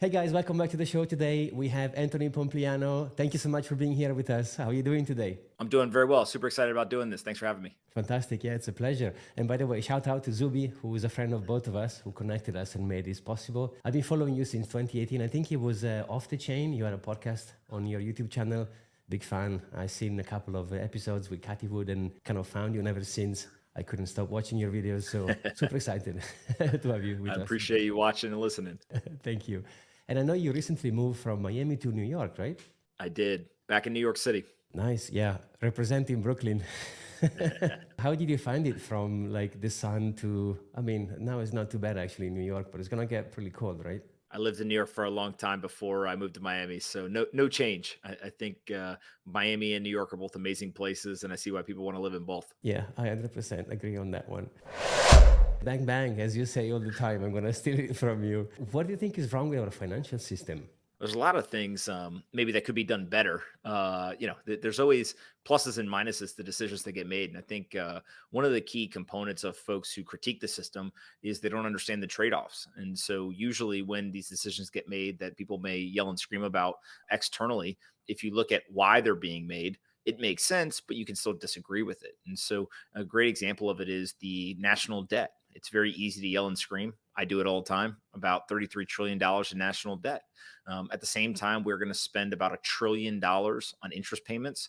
Hey guys, welcome back to the show today. We have Anthony Pompliano. Thank you so much for being here with us. How are you doing today? I'm doing very well. Super excited about doing this. Thanks for having me. Fantastic. Yeah, it's a pleasure. And by the way, shout out to Zubi, who is a friend of both of us, who connected us and made this possible. I've been following you since 2018. I think it was Off the Chain. You had a podcast on your YouTube channel. Big fan. I've seen a couple of episodes with Cathy Wood and kind of found you ever since. I couldn't stop watching your videos. So super excited to have you with I us. appreciate you watching and listening. Thank you. And I know you recently moved from Miami to New York, right? I did. Back in New York City. Nice. Yeah. Representing Brooklyn. How did you find it from like the sun to, I mean, now it's not too bad actually in New York, but it's going to get pretty cold, right? I lived in New York for a long time before I moved to Miami, so no change. I think Miami and New York are both amazing places, and I see why people want to live in both. Yeah, I 100% agree on that one. Bang, bang, as you say all the time, I'm going to steal it from you. What do you think is wrong with our financial system? There's a lot of things maybe that could be done better. There's always pluses and minuses to decisions that get made. And I think one of the key components of folks who critique the system is they don't understand the trade-offs. And so usually when these decisions get made that people may yell and scream about externally, if you look at why they're being made, it makes sense, but you can still disagree with it. And so a great example of it is the national debt. It's very easy to yell and scream. I do it all the time, about $33 trillion in national debt. At the same time, we're going to spend about $1 trillion on interest payments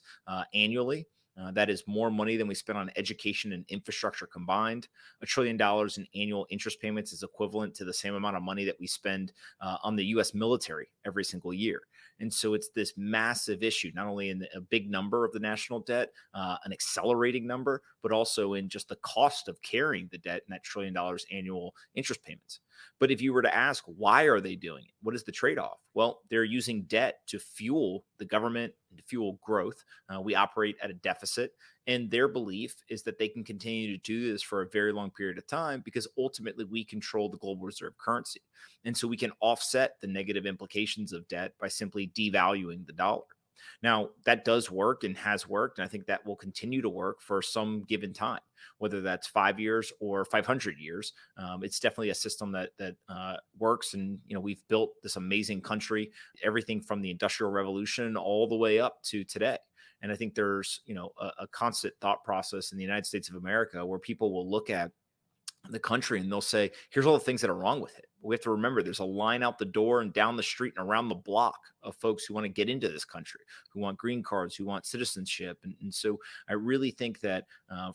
annually. That is more money than we spend on education and infrastructure combined. $1 trillion in annual interest payments is equivalent to the same amount of money that we spend on the U.S. military every single year. And so it's this massive issue, not only in a big number of the national debt, an accelerating number, but also in just the cost of carrying the debt and that $1 trillion annual interest payments. But if you were to ask, why are they doing it? What is the trade-off? Well, they're using debt to fuel the government, to fuel growth. We operate at a deficit. And their belief is that they can continue to do this for a very long period of time because ultimately we control the global reserve currency. And so we can offset the negative implications of debt by simply devaluing the dollar. Now, that does work and has worked, and I think that will continue to work for some given time, whether that's 5 years or 500 years. It's definitely a system that works, and we've built this amazing country, everything from the Industrial Revolution all the way up to today. And I think there's a constant thought process in the United States of America where people will look at the country and they'll say, here's all the things that are wrong with it. We have to remember there's a line out the door and down the street and around the block of folks who want to get into this country, who want green cards, who want citizenship. And so I really think that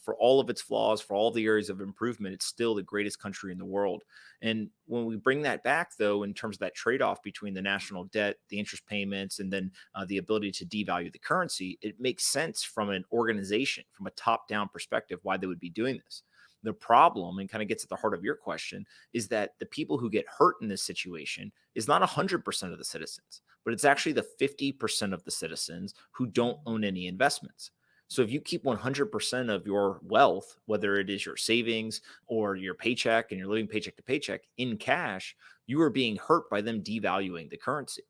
for all of its flaws, for all the areas of improvement, it's still the greatest country in the world. And when we bring that back, though, in terms of that trade-off between the national debt, the interest payments, and then the ability to devalue the currency, it makes sense from an organization, from a top-down perspective, why they would be doing this. The problem, and kind of gets at the heart of your question, is that the people who get hurt in this situation is not 100% of the citizens, but it's actually the 50% of the citizens who don't own any investments. So if you keep 100% of your wealth, whether it is your savings or your paycheck and you're living paycheck to paycheck in cash, you are being hurt by them devaluing the currency.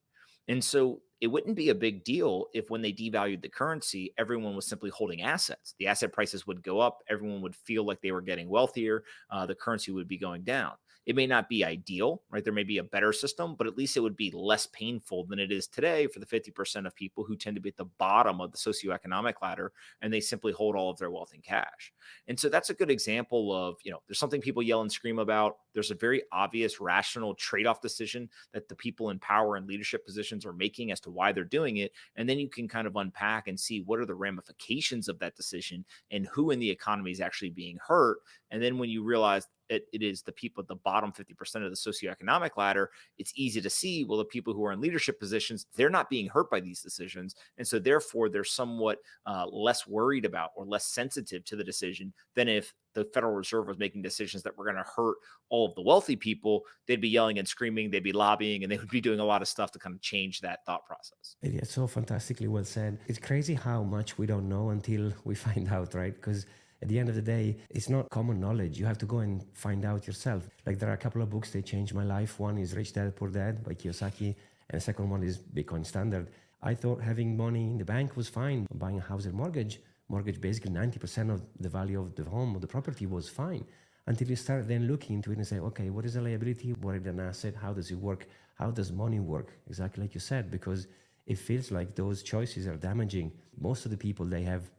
And so it wouldn't be a big deal if when they devalued the currency, everyone was simply holding assets. The asset prices would go up. Everyone would feel like they were getting wealthier. The currency would be going down. It may not be ideal, right? There may be a better system, but at least it would be less painful than it is today for the 50% of people who tend to be at the bottom of the socioeconomic ladder, and they simply hold all of their wealth in cash. And so that's a good example of, there's something people yell and scream about. There's a very obvious, rational trade-off decision that the people in power and leadership positions are making as to why they're doing it. And then you can kind of unpack and see what are the ramifications of that decision and who in the economy is actually being hurt. And then when you realize it is the people at the bottom 50% of the socioeconomic ladder, it's easy to see, well, the people who are in leadership positions, they're not being hurt by these decisions. And so therefore, they're somewhat less worried about or less sensitive to the decision than if the Federal Reserve was making decisions that were going to hurt all of the wealthy people. They'd be yelling and screaming, they'd be lobbying, and they would be doing a lot of stuff to kind of change that thought process. Yeah, so fantastically well said. It's crazy how much we don't know until we find out, right? Because at the end of the day, it's not common knowledge. You have to go and find out yourself. Like there are a couple of books, they changed my life. One is Rich Dad, Poor Dad by Kiyosaki. And the second one is Bitcoin Standard. I thought having money in the bank was fine. Buying a house and mortgage basically 90% of the value of the home or the property was fine. until you start then looking into it and say, okay, what is a liability? What is an asset? How does it work? How does money work? Exactly like you said, because it feels like those choices are damaging. Most of the people, they have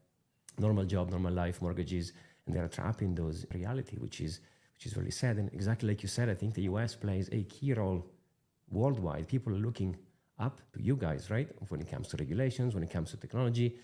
normal job, normal life, mortgages, and they're trapped in those reality, which is really sad. And exactly like you said, I think the US plays a key role worldwide. People are looking up to you guys, right? When it comes to regulations, when it comes to technology.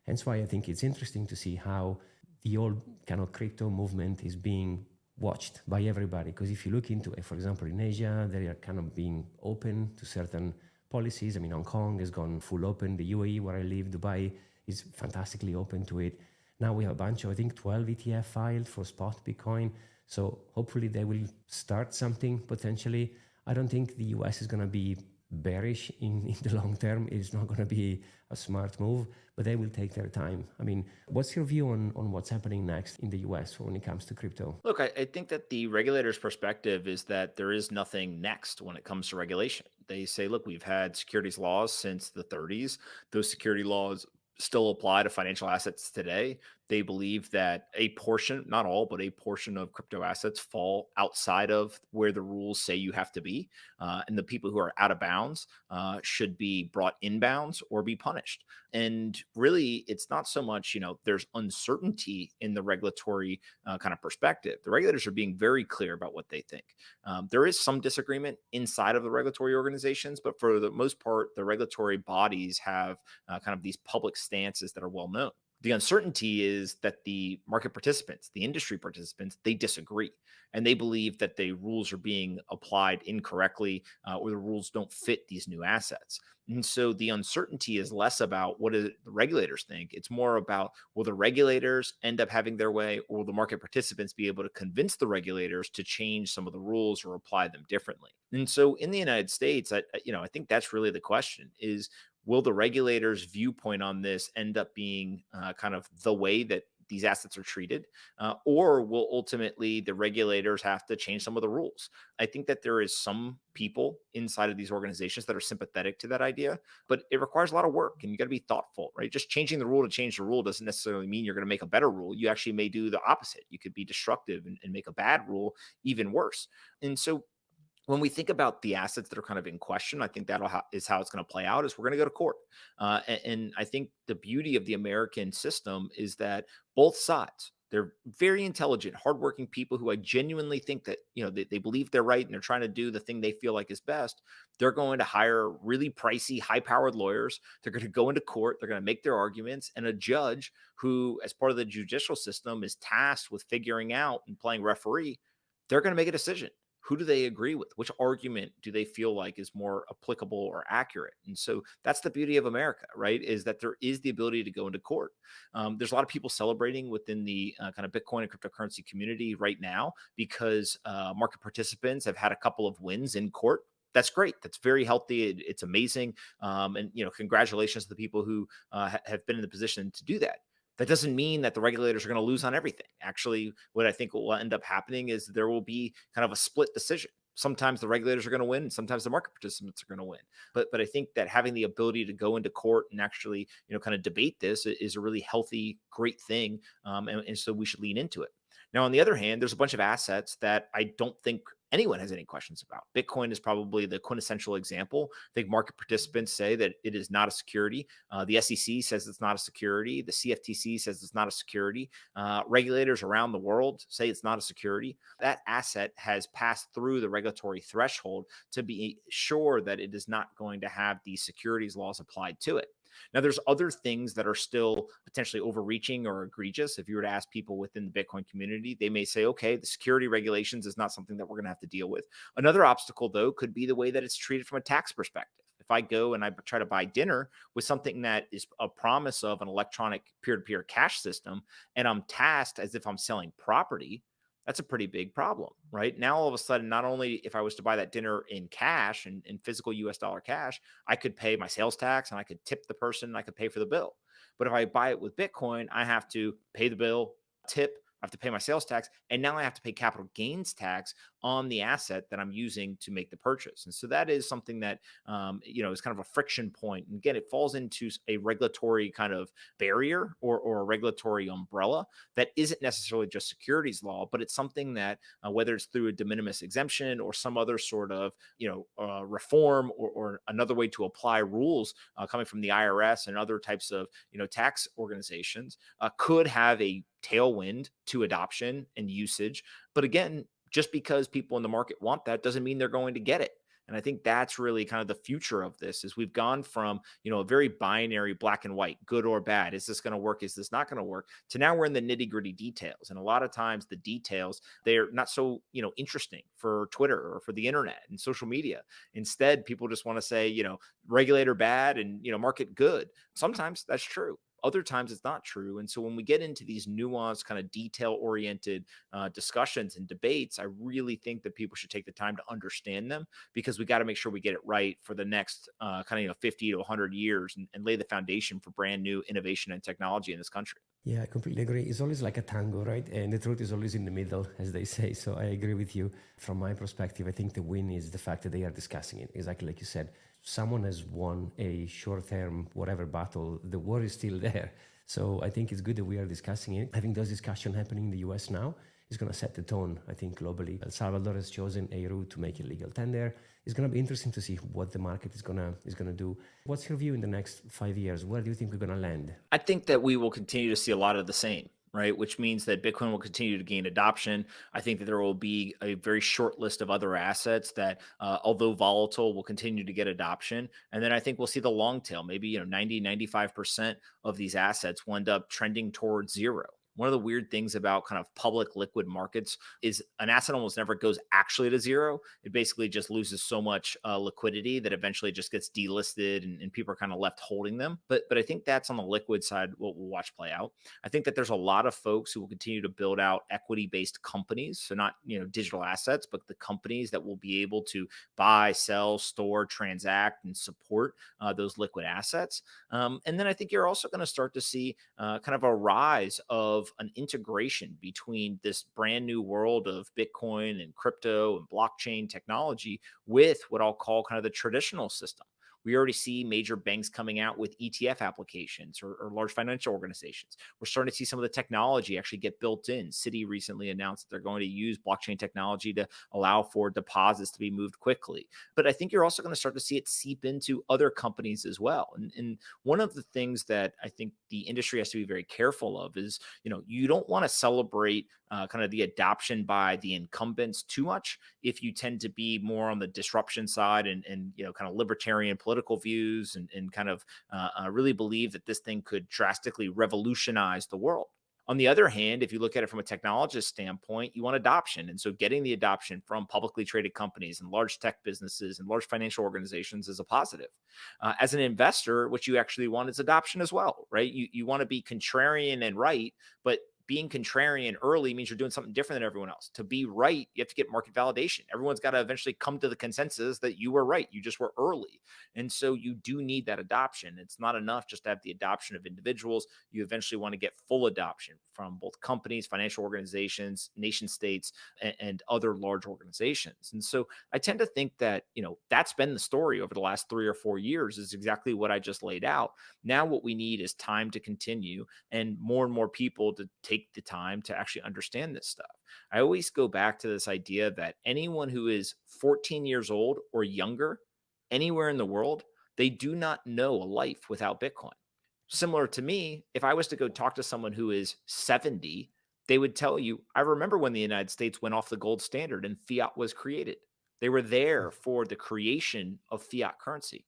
Hence why I think it's interesting to see how the old kind of crypto movement is being watched by everybody. Because if you look into it, for example, in Asia, they are kind of being open to certain policies. I mean, Hong Kong has gone full open. The UAE, where I live, Dubai, is fantastically open to it. Now we have a bunch of, I think, 12 ETF filed for spot Bitcoin. So hopefully they will start something potentially. I don't think the US is going to be bearish in the long term. It's not going to be a smart move, but they will take their time. I mean, what's your view on what's happening next in the US when it comes to crypto? Look, I think that the regulator's perspective is that there is nothing next when it comes to regulation. They say, look, we've had securities laws since the 30s. Those security laws still apply to financial assets today. They believe that a portion, not all, but a portion of crypto assets fall outside of where the rules say you have to be. And the people who are out of bounds should be brought in bounds or be punished. And really, it's not so much, there's uncertainty in the regulatory kind of perspective. The regulators are being very clear about what they think. There is some disagreement inside of the regulatory organizations, but for the most part, the regulatory bodies have kind of these public stances that are well known. The uncertainty is that the market participants, the industry participants, they disagree and they believe that the rules are being applied incorrectly or the rules don't fit these new assets. And so the uncertainty is less about what do the regulators think. It's more about will the regulators end up having their way or will the market participants be able to convince the regulators to change some of the rules or apply them differently? And so in the United States, I think that's really the question is will the regulators' viewpoint on this end up being kind of the way that these assets are treated, or will ultimately the regulators have to change some of the rules? I think that there is some people inside of these organizations that are sympathetic to that idea, but it requires a lot of work and you got to be thoughtful, right? Just changing the rule to change the rule doesn't necessarily mean you're going to make a better rule. You actually may do the opposite. You could be destructive and make a bad rule even worse. And so when we think about the assets that are kind of in question, I think is how it's going to play out. Is we're going to go to court, and I think the beauty of the American system is that both sides they're very intelligent, hardworking people who I genuinely think that they believe they're right and they're trying to do the thing they feel like is best. They're going to hire really pricey, high-powered lawyers. They're going to go into court. They're going to make their arguments, and a judge who, as part of the judicial system, is tasked with figuring out and playing referee. They're going to make a decision. Who do they agree with? Which argument do they feel like is more applicable or accurate? And so that's the beauty of America, right? Is that there is the ability to go into court. There's a lot of people celebrating within the kind of Bitcoin and cryptocurrency community right now because market participants have had a couple of wins in court. That's great. That's very healthy. It's amazing. And congratulations to the people who have been in the position to do that. That doesn't mean that the regulators are going to lose on everything. Actually, what I think will end up happening is there will be kind of a split decision. Sometimes the regulators are going to win, and sometimes the market participants are going to win. But I think that having the ability to go into court and actually kind of debate this is a really healthy, great thing, and so we should lean into it. Now, on the other hand, there's a bunch of assets that I don't think anyone has any questions about. Bitcoin is probably the quintessential example. I think market participants say that it is not a security. The SEC says it's not a security. The CFTC says it's not a security. Regulators around the world say it's not a security. That asset has passed through the regulatory threshold to be sure that it is not going to have these securities laws applied to it. Now, there's other things that are still potentially overreaching or egregious. If you were to ask people within the Bitcoin community, they may say, okay, the security regulations is not something that we're going to have to deal with. Another obstacle, though, could be the way that it's treated from a tax perspective. If I go and I try to buy dinner with something that is a promise of an electronic peer-to-peer cash system, and I'm tasked as if I'm selling property, that's a pretty big problem, right? Now, all of a sudden, not only if I was to buy that dinner in cash and in physical US dollar cash, I could pay my sales tax and I could tip the person and I could pay for the bill. But if I buy it with Bitcoin, I have to pay the bill, tip, I have to pay my sales tax, and now I have to pay capital gains tax on the asset that I'm using to make the purchase. And so that is something that, is kind of a friction point. And again, it falls into a regulatory kind of barrier or a regulatory umbrella that isn't necessarily just securities law, but it's something that, whether it's through a de minimis exemption or some other sort of, reform or another way to apply rules coming from the IRS and other types of, tax organizations, could have a tailwind to adoption and usage. But again, just because people in the market want that doesn't mean they're going to get it. And I think that's really kind of the future of this is we've gone from, a very binary black and white, good or bad. Is this going to work? Is this not going to work? To now we're in the nitty gritty details. And a lot of times the details, they're not so, interesting for Twitter or for the internet and social media. Instead, people just want to say, regulator bad and, market good. Sometimes that's true. Other times it's not true. And so when we get into these nuanced, kind of detail oriented discussions and debates, I really think that people should take the time to understand them because we got to make sure we get it right for the next 50 to 100 years and lay the foundation for brand new innovation and technology in this country. Yeah, I completely agree. It's always like a tango, right? And the truth is always in the middle, as they say. So I agree with you. From my perspective, I think the win is the fact that they are discussing it. Exactly like you said. Someone has won a short-term whatever battle. The war is still there. So I think it's good that we are discussing it. Having those discussions happening in the US now is going to set the tone, I think, globally. El Salvador has chosen a route to make illegal tender. It's going to be interesting to see what the market is going to do. What's your view in the next 5 years? Where do you think we're going to land? I think that we will continue to see a lot of the same, right? Which means that Bitcoin will continue to gain adoption. I think that there will be a very short list of other assets that, although volatile, will continue to get adoption. And then I think we'll see the long tail, maybe 90, 95% of these assets will end up trending towards zero. One of the weird things about kind of public liquid markets is an asset almost never goes actually to zero. It basically just loses so much liquidity that eventually just gets delisted and people are kind of left holding them. But I think that's on the liquid side what we'll watch play out. I think that there's a lot of folks who will continue to build out equity-based companies. So not, digital assets, but the companies that will be able to buy, sell, store, transact, and support those liquid assets. And then I think you're also going to start to see kind of a rise of an integration between this brand new world of Bitcoin and crypto and blockchain technology with what I'll call kind of the traditional system. We already see major banks coming out with ETF applications or large financial organizations. We're starting to see some of the technology actually get built in. Citi recently announced that they're going to use blockchain technology to allow for deposits to be moved quickly. But I think you're also going to start to see it seep into other companies as well. And one of the things that I think the industry has to be very careful of is, you don't want to celebrate kind of the adoption by the incumbents too much if you tend to be more on the disruption side and kind of libertarian political views and kind of really believe that this thing could drastically revolutionize the world. On the other hand, if you look at it from a technologist standpoint, you want adoption. And so getting the adoption from publicly traded companies and large tech businesses and large financial organizations is a positive. As an investor, what you actually want is adoption as well, right? You want to be contrarian and right, but being contrarian early means you're doing something different than everyone else. To be right, you have to get market validation. Everyone's got to eventually come to the consensus that you were right. You just were early. And so you do need that adoption. It's not enough just to have the adoption of individuals. You eventually want to get full adoption from both companies, financial organizations, nation states, and other large organizations. And so I tend to think that, that's been the story over the last 3 or 4 years is exactly what I just laid out. Now what we need is time to continue and more people to take the time to actually understand this stuff. I always go back to this idea that anyone who is 14 years old or younger, anywhere in the world, they do not know a life without Bitcoin. Similar to me, if I was to go talk to someone who is 70, they would tell you, I remember when the United States went off the gold standard and fiat was created. They were there for the creation of fiat currency.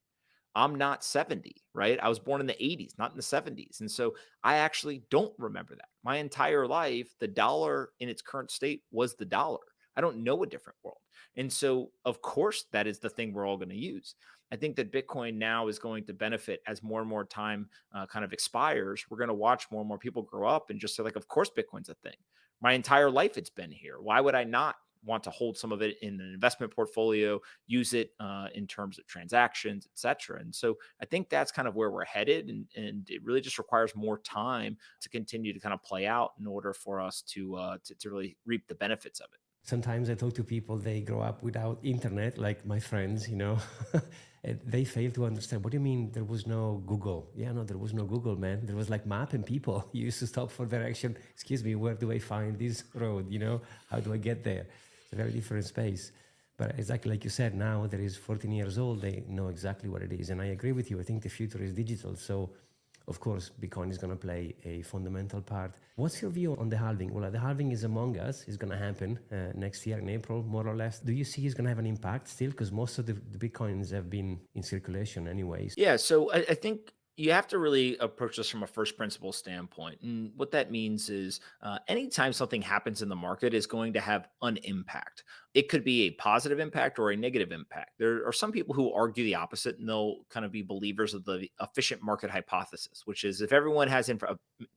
I'm not 70, right? I was born in the 80s, not in the 70s. And so I actually don't remember that. My entire life, the dollar in its current state was the dollar. I don't know a different world. And so, of course, that is the thing we're all going to use. I think that Bitcoin now is going to benefit as more and more time kind of expires. We're going to watch more and more people grow up and just say, like, of course, Bitcoin's a thing. My entire life, it's been here. Why would I not want to hold some of it in an investment portfolio, use it in terms of transactions, et cetera. And so I think that's kind of where we're headed. And it really just requires more time to continue to kind of play out in order for us to really reap the benefits of it. Sometimes I talk to people, they grow up without internet, like my friends, and they fail to understand. What do you mean there was no Google? Yeah, no, there was no Google, man. There was like map and people. You used to stop for direction. Excuse me, where do I find this road? How do I get there? It's a very different space. But exactly like you said, now there is 14 years old, they know exactly what it is. And I agree with you. I think the future is digital. So of course, Bitcoin is going to play a fundamental part. What's your view on the halving? Well, the halving is among us. It's going to happen next year in April, more or less. Do you see it's going to have an impact still? Because most of the Bitcoins have been in circulation anyways. Yeah, so I think you have to really approach this from a first principle standpoint. And what that means is anytime something happens in the market is going to have an impact. It could be a positive impact or a negative impact. There are some people who argue the opposite, and they'll kind of be believers of the efficient market hypothesis, which is if everyone has a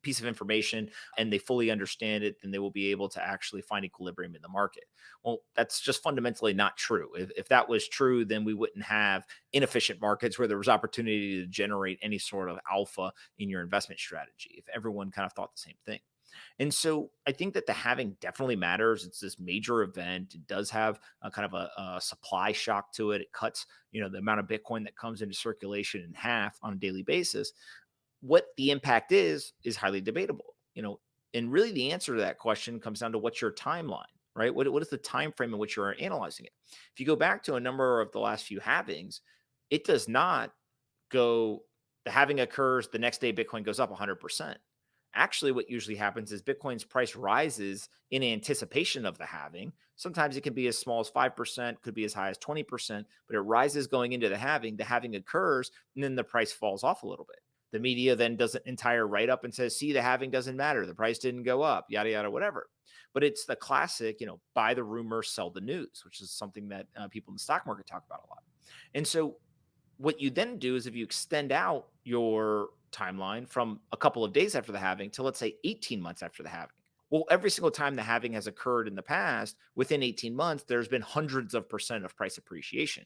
piece of information and they fully understand it, then they will be able to actually find equilibrium in the market. Well, that's just fundamentally not true. If that was true, then we wouldn't have inefficient markets where there was opportunity to generate any sort of alpha in your investment strategy, if everyone kind of thought the same thing. And so I think that the halving definitely matters. It's this major event. It does have a kind of a supply shock to it. It cuts, the amount of Bitcoin that comes into circulation in half on a daily basis. What the impact is highly debatable, and really the answer to that question comes down to what's your timeline, right? What is the time frame in which you're analyzing it? If you go back to a number of the last few halvings, it does not go, the halving occurs, the next day Bitcoin goes up 100%. Actually, what usually happens is Bitcoin's price rises in anticipation of the halving. Sometimes it can be as small as 5%, could be as high as 20%, but it rises going into the halving occurs, and then the price falls off a little bit. The media then does an entire write up and says, see, the halving doesn't matter. The price didn't go up, yada, yada, whatever. But it's the classic, buy the rumor, sell the news, which is something that people in the stock market talk about a lot. And so what you then do is if you extend out your timeline from a couple of days after the halving to, let's say, 18 months after the halving. Well, every single time the halving has occurred in the past, within 18 months, there's been hundreds of percent of price appreciation.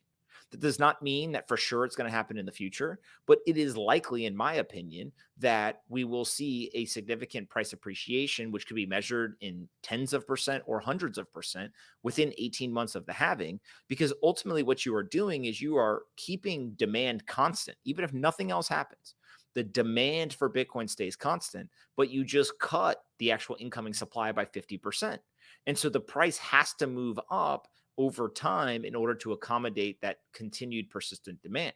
That does not mean that for sure it's going to happen in the future, but it is likely, in my opinion, that we will see a significant price appreciation, which could be measured in tens of percent or hundreds of percent within 18 months of the halving, because ultimately what you are doing is you are keeping demand constant, even if nothing else happens. The demand for Bitcoin stays constant, but you just cut the actual incoming supply by 50%. And so the price has to move up over time in order to accommodate that continued persistent demand.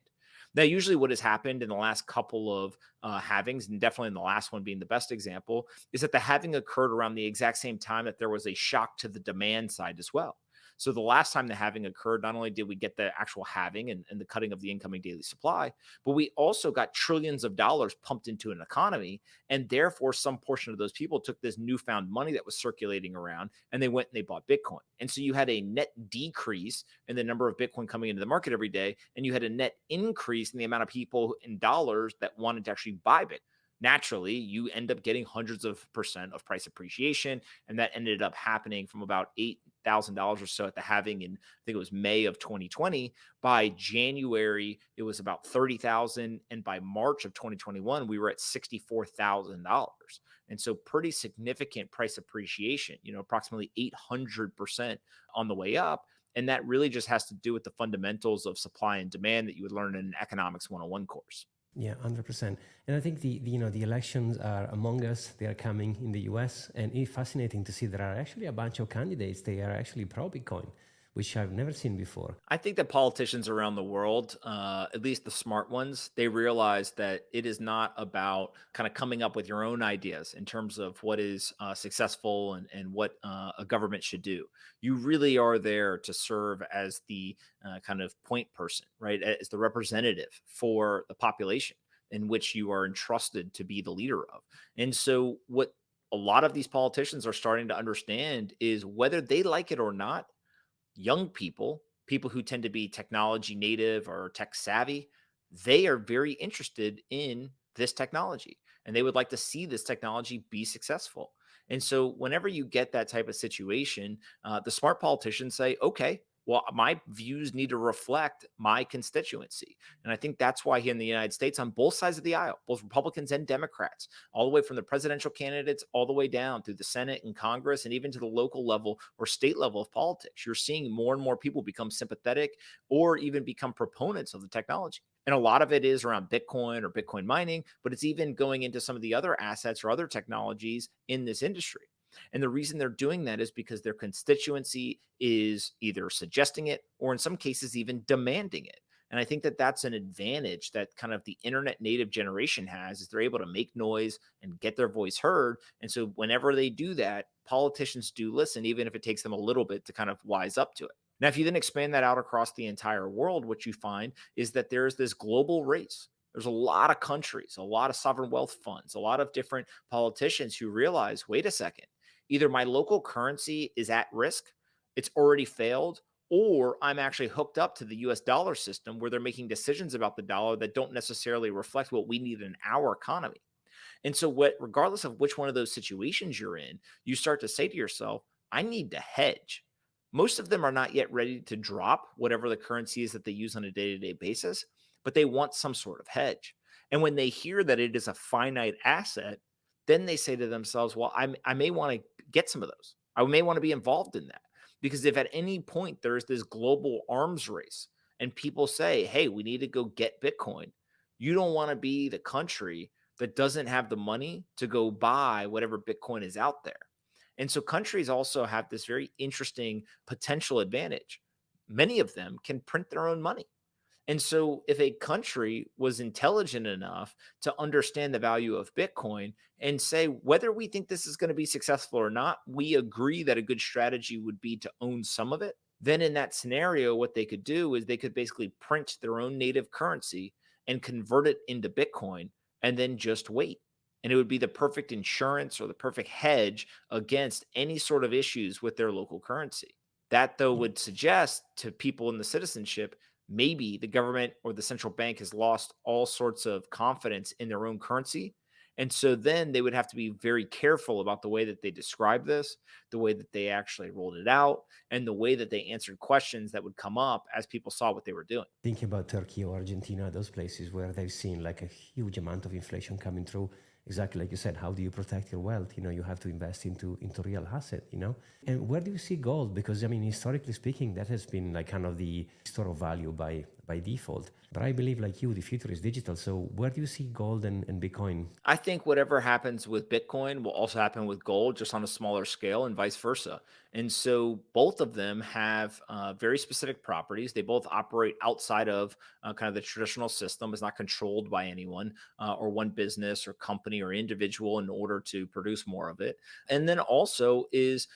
Now, usually what has happened in the last couple of halvings, and definitely in the last one being the best example, is that the halving occurred around the exact same time that there was a shock to the demand side as well. So the last time the halving occurred, not only did we get the actual halving and the cutting of the incoming daily supply, but we also got trillions of dollars pumped into an economy. And therefore, some portion of those people took this newfound money that was circulating around and they went and they bought Bitcoin. And so you had a net decrease in the number of Bitcoin coming into the market every day. And you had a net increase in the amount of people in dollars that wanted to actually buy Bitcoin. Naturally, you end up getting hundreds of percent of price appreciation. And that ended up happening from about $8,000 or so at the halving in, I think it was May of 2020. By January, it was about 30,000. And by March of 2021, we were at $64,000. And so pretty significant price appreciation, approximately 800% on the way up. And that really just has to do with the fundamentals of supply and demand that you would learn in an economics 101 course. Yeah, 100%. And I think the elections are among us. They are coming in the US, and it's fascinating to see there are actually a bunch of candidates. They are actually pro Bitcoin, which I've never seen before. I think that politicians around the world, at least the smart ones, they realize that it is not about kind of coming up with your own ideas in terms of what is successful and what a government should do. You really are there to serve as the kind of point person, right? As the representative for the population in which you are entrusted to be the leader of. And so what a lot of these politicians are starting to understand is whether they like it or not, young people, people who tend to be technology native or tech savvy, they are very interested in this technology and they would like to see this technology be successful. And so, whenever you get that type of situation, the smart politicians say, okay, Well, my views need to reflect my constituency. And I think that's why here in the United States, on both sides of the aisle, both Republicans and Democrats, all the way from the presidential candidates, all the way down through the Senate and Congress, and even to the local level or state level of politics, you're seeing more and more people become sympathetic or even become proponents of the technology. And a lot of it is around Bitcoin or Bitcoin mining, but it's even going into some of the other assets or other technologies in this industry. And the reason they're doing that is because their constituency is either suggesting it or in some cases even demanding it. And I think that that's an advantage that kind of the internet native generation has is they're able to make noise and get their voice heard. And so whenever they do that, politicians do listen, even if it takes them a little bit to kind of wise up to it. Now, if you then expand that out across the entire world, what you find is that there's this global race. There's a lot of countries, a lot of sovereign wealth funds, a lot of different politicians who realize, wait a second, either my local currency is at risk, it's already failed, or I'm actually hooked up to the US dollar system where they're making decisions about the dollar that don't necessarily reflect what we need in our economy. And so, what, regardless of which one of those situations you're in, you start to say to yourself, I need to hedge. Most of them are not yet ready to drop whatever the currency is that they use on a day to day basis, but they want some sort of hedge. And when they hear that it is a finite asset, then they say to themselves, well, I may want to get some of those. I may want to be involved in that. Because if at any point there's this global arms race and people say, hey, we need to go get Bitcoin, you don't want to be the country that doesn't have the money to go buy whatever Bitcoin is out there. And so countries also have this very interesting potential advantage. Many of them can print their own money. And so, if a country was intelligent enough to understand the value of Bitcoin and say, whether we think this is going to be successful or not, we agree that a good strategy would be to own some of it. Then, in that scenario, what they could do is they could basically print their own native currency and convert it into Bitcoin and then just wait. And it would be the perfect insurance or the perfect hedge against any sort of issues with their local currency. That, though, would suggest to people in the citizenship maybe the government or the central bank has lost all sorts of confidence in their own currency. And so then they would have to be very careful about the way that they describe this, the way that they actually rolled it out, and the way that they answered questions that would come up as people saw what they were doing. Thinking about Turkey or Argentina, those places where they've seen like a huge amount of inflation coming through, exactly like you said, how do you protect your wealth? You have to invest into real asset. And where do you see gold? Because I mean, historically speaking, that has been like kind of the store of value by default. But I believe like you, the future is digital. So where do you see gold and Bitcoin? I think whatever happens with Bitcoin will also happen with gold, just on a smaller scale, and vice versa. And so both of them have very specific properties. They both operate outside of kind of the traditional system. It's not controlled by anyone or one business or company or individual in order to produce more of it. And then also is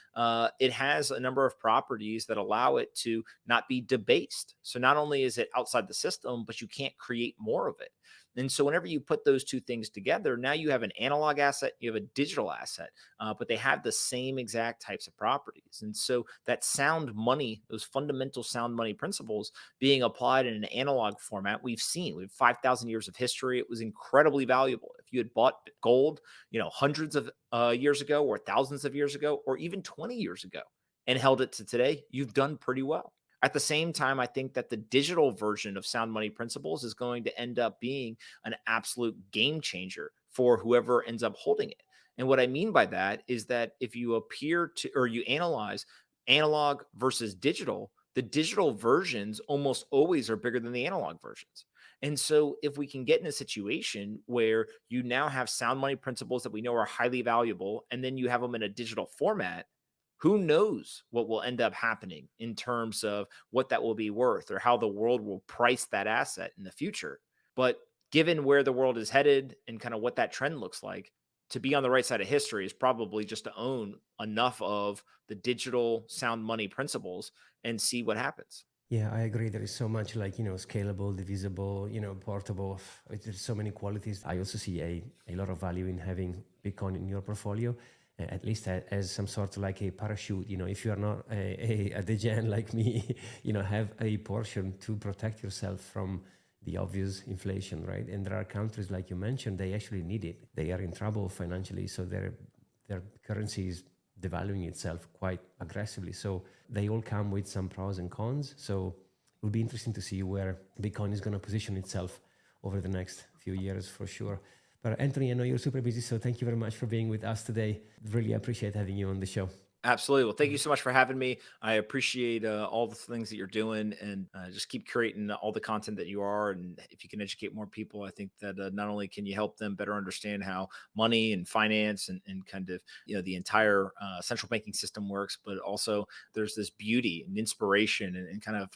it has a number of properties that allow it to not be debased. So not only is it outside the system, but you can't create more of it. And so, whenever you put those two things together, now you have an analog asset, you have a digital asset, but they have the same exact types of properties. And so, that sound money, those fundamental sound money principles being applied in an analog format, we have 5,000 years of history. It was incredibly valuable. If you had bought gold, hundreds of years ago, or thousands of years ago, or even 20 years ago, and held it to today, you've done pretty well. At the same time, I think that the digital version of sound money principles is going to end up being an absolute game changer for whoever ends up holding it. And what I mean by that is that if you appear to, or you analyze analog versus digital, the digital versions almost always are bigger than the analog versions. And so, if we can get in a situation where you now have sound money principles that we know are highly valuable, and then you have them in a digital format, who knows what will end up happening in terms of what that will be worth or how the world will price that asset in the future. But given where the world is headed and kind of what that trend looks like, to be on the right side of history is probably just to own enough of the digital sound money principles and see what happens. Yeah, I agree. There is so much like, scalable, divisible, portable. There's so many qualities. I also see a lot of value in having Bitcoin in your portfolio, at least as some sort of like a parachute. If you are not a degen like me, have a portion to protect yourself from the obvious inflation, right? And there are countries like you mentioned, they actually need it. They are in trouble financially, so their currency is devaluing itself quite aggressively. So they all come with some pros and cons. So it will be interesting to see where Bitcoin is going to position itself over the next few years for sure. But Anthony, I know you're super busy, so thank you very much for being with us today. Really appreciate having you on the show. Absolutely. Well, thank you so much for having me. I appreciate all the things that you're doing, and just keep creating all the content that you are. And if you can educate more people, I think that not only can you help them better understand how money and finance and kind of, the entire central banking system works, but also there's this beauty and inspiration and kind of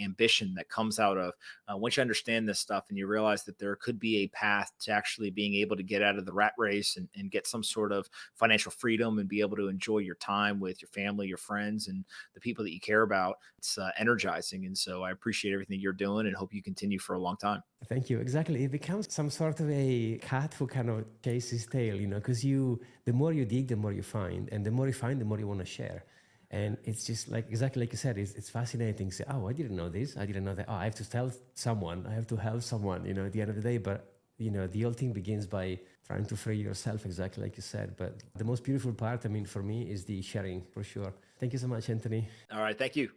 ambition that comes out of once you understand this stuff and you realize that there could be a path to actually being able to get out of the rat race and get some sort of financial freedom and be able to enjoy your time with your family, your friends, and the people that you care about. It's energizing. And so I appreciate everything you're doing and hope you continue for a long time. Thank you. Exactly. It becomes some sort of a cat who kind of chases tail, because the more you dig, the more you find. And the more you find, the more you want to share. And it's just like, exactly like you said, it's fascinating. Say, oh, I didn't know this. I didn't know that. Oh, I have to tell someone. I have to help someone, at the end of the day. But, the whole thing begins by trying to free yourself, exactly like you said. But the most beautiful part, for me, is the sharing, for sure. Thank you so much, Anthony. All right. Thank you.